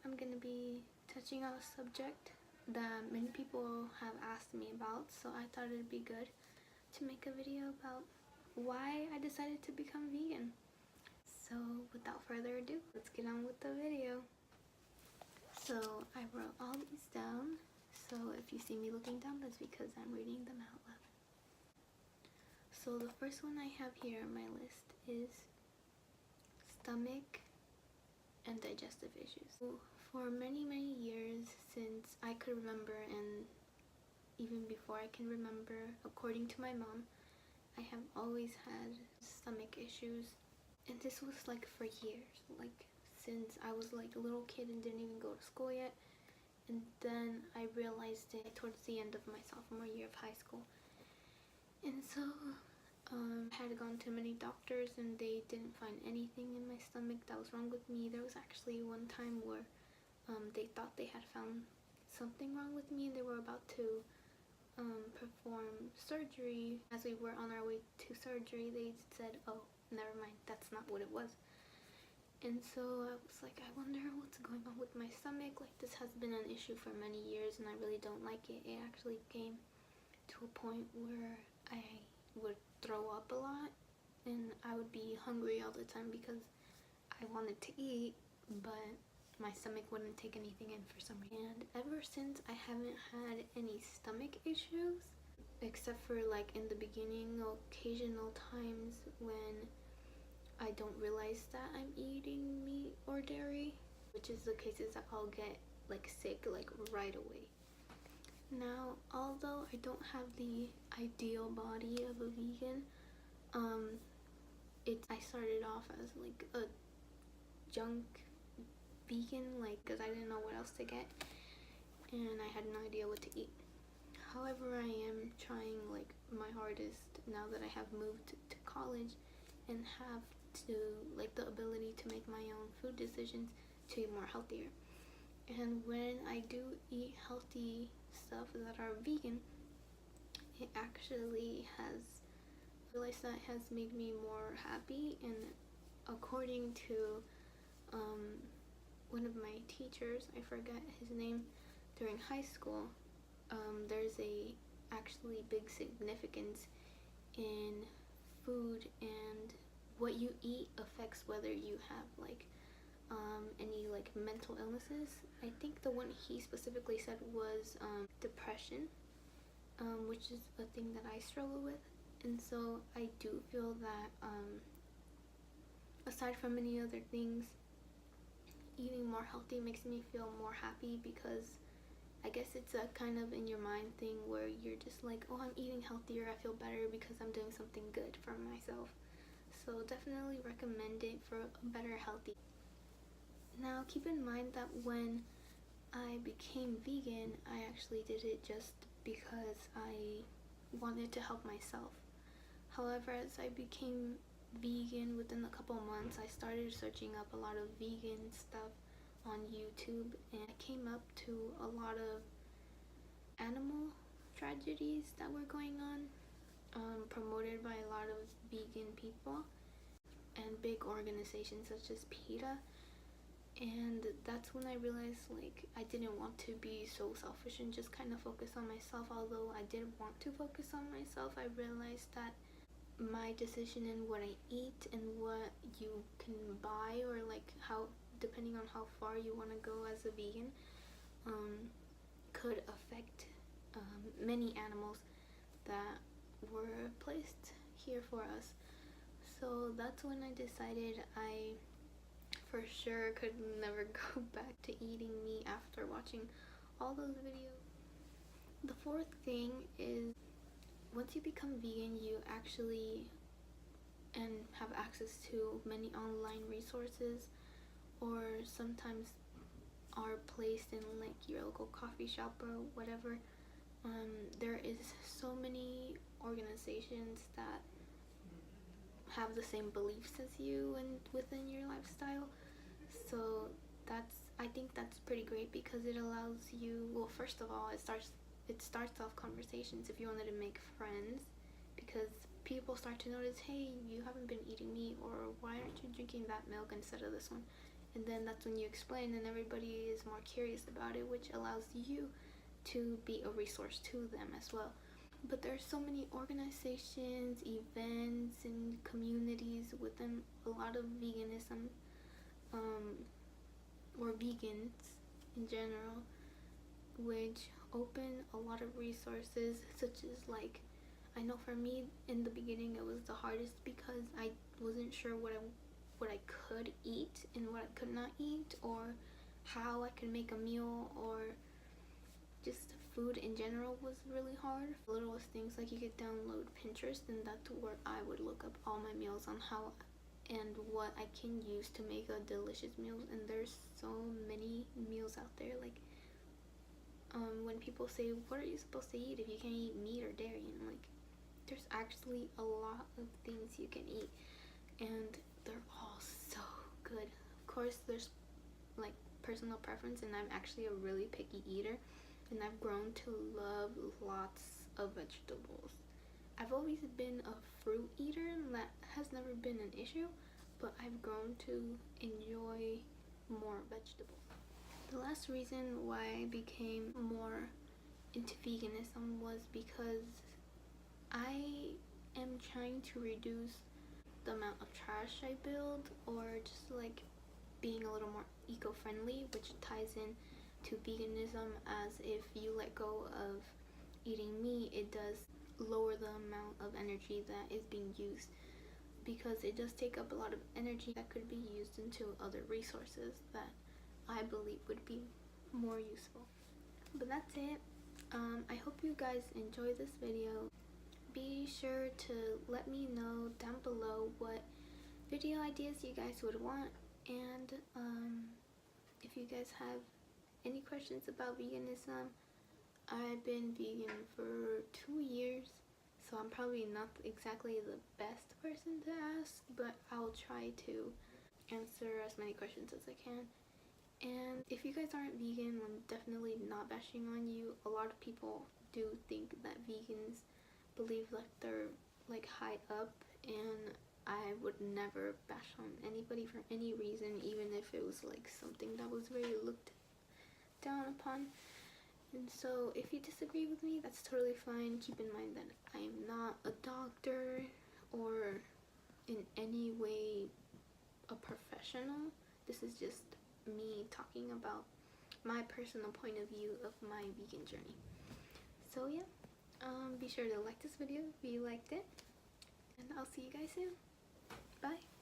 I'm gonna be touching on a subject that many people have asked me about, so I thought it'd be good to make a video about why I decided to become vegan. So without further ado, let's get on with the video. So I wrote all these down, so if you see me looking down, that's because I'm reading them out loud. So the first one I have here on my list is stomach and digestive issues. For many years, since I could remember, and even before I can remember, according to my mom, I have always had stomach issues, and this was like for years, like since I was like a little kid and didn't even go to school yet. And then I realized it towards the end of my sophomore year of high school. And so I had gone to many doctors and they didn't find anything in my stomach that was wrong with me. There was actually one time where they thought they had found something wrong with me and they were about to perform surgery. As we were on our way to surgery, they said, "Oh, never mind, that's not what it was." And so I was like, I wonder what's going on with my stomach. Like, this has been an issue for many years and I really don't like it. It actually came to a point where I would throw up a lot and I would be hungry all the time because I wanted to eat, but my stomach wouldn't take anything in for some reason. And ever since, I haven't had any stomach issues, except for like in the beginning, occasional times when I don't realize that I'm eating meat or dairy, which is the cases that I'll get like sick like right away. Now, although I don't have the ideal body of a vegan, I started off as like a junk vegan, like because I didn't know what else to get and I had no idea what to eat. However, I am trying like my hardest now that I have moved to college and have to like the ability to make my own food decisions to eat more healthier. And when I do eat healthy stuff that are vegan, it actually has realized that has made me more happy. And according to one of my teachers, I forget his name, during high school, there's a actually big significance in food, and what you eat affects whether you have like any like mental illnesses. I think the one he specifically said was depression, which is a thing that I struggle with. And so I do feel that aside from many other things, eating more healthy makes me feel more happy, because I guess it's a kind of in your mind thing where you're just like, oh, I'm eating healthier, I feel better because I'm doing something good for myself. So definitely recommend it for a better healthy. Now keep in mind that when I became vegan, I actually did it just because I wanted to help myself. However, as I became vegan, within a couple months I started searching up a lot of vegan stuff on YouTube, and I came up to a lot of animal tragedies that were going on, promoted by a lot of vegan people and big organizations such as PETA. And that's when I realized like I didn't want to be so selfish and just kind of focus on myself. Although I did want to focus on myself, I realized that my decision in what I eat and what you can buy, or like how, depending on how far you want to go as a vegan, could affect many animals that were placed here for us. So that's when I decided I for sure could never go back to eating meat after watching all those videos. The fourth thing is, once you become vegan, you actually and have access to many online resources, or sometimes are placed in like your local coffee shop or whatever. There is so many organizations that have the same beliefs as you and within your lifestyle. So I think that's pretty great, because it allows you, well, first of all, it starts off conversations if you wanted to make friends, because people start to notice, hey, you haven't been eating meat, or why aren't you drinking that milk instead of this one? and then that's when you explain and everybody is more curious about it, which allows you to be a resource to them as well. But there's so many organizations, events, and communities within a lot of veganism, or vegans in general, which open a lot of resources, such as like, I know for me in the beginning it was the hardest because I wasn't sure what I could eat and what I could not eat, or how I could make a meal, or just food in general was really hard. The littlest things, like you could download Pinterest, and that's where I would look up all my meals on how and what I can use to make a delicious meal. And there's so many meals out there. Like when people say, what are you supposed to eat if you can't eat meat or dairy, and like, there's actually a lot of things you can eat, and they're all so good. Of course, there's like personal preference, and I'm actually a really picky eater, and I've grown to love lots of vegetables. I've always been a fruit eater, and that has never been an issue, but I've grown to enjoy more vegetables. The last reason why I became more into veganism was because I am trying to reduce the amount of trash I build, or just like being a little more eco-friendly, which ties in to veganism, as if you let go of eating meat, it does lower the amount of energy that is being used, because it does take up a lot of energy that could be used into other resources that I believe would be more useful. But that's it. I hope you guys enjoy this video. Be sure to let me know down below what video ideas you guys would want, and if you guys have any questions about veganism. I've been vegan for 2 years, so I'm probably not exactly the best person to ask, but I'll try to answer as many questions as I can. And if you guys aren't vegan, I'm definitely not bashing on you. A lot of people do think that vegans believe that they're like high up, and I would never bash on anybody for any reason, even if it was like something that was very looked down upon. And so if you disagree with me, that's totally fine. Keep in mind that I am not a doctor or in any way a professional. This is just me talking about my personal point of view of my vegan journey. So yeah, be sure to like this video if you liked it, and I'll see you guys soon. Bye.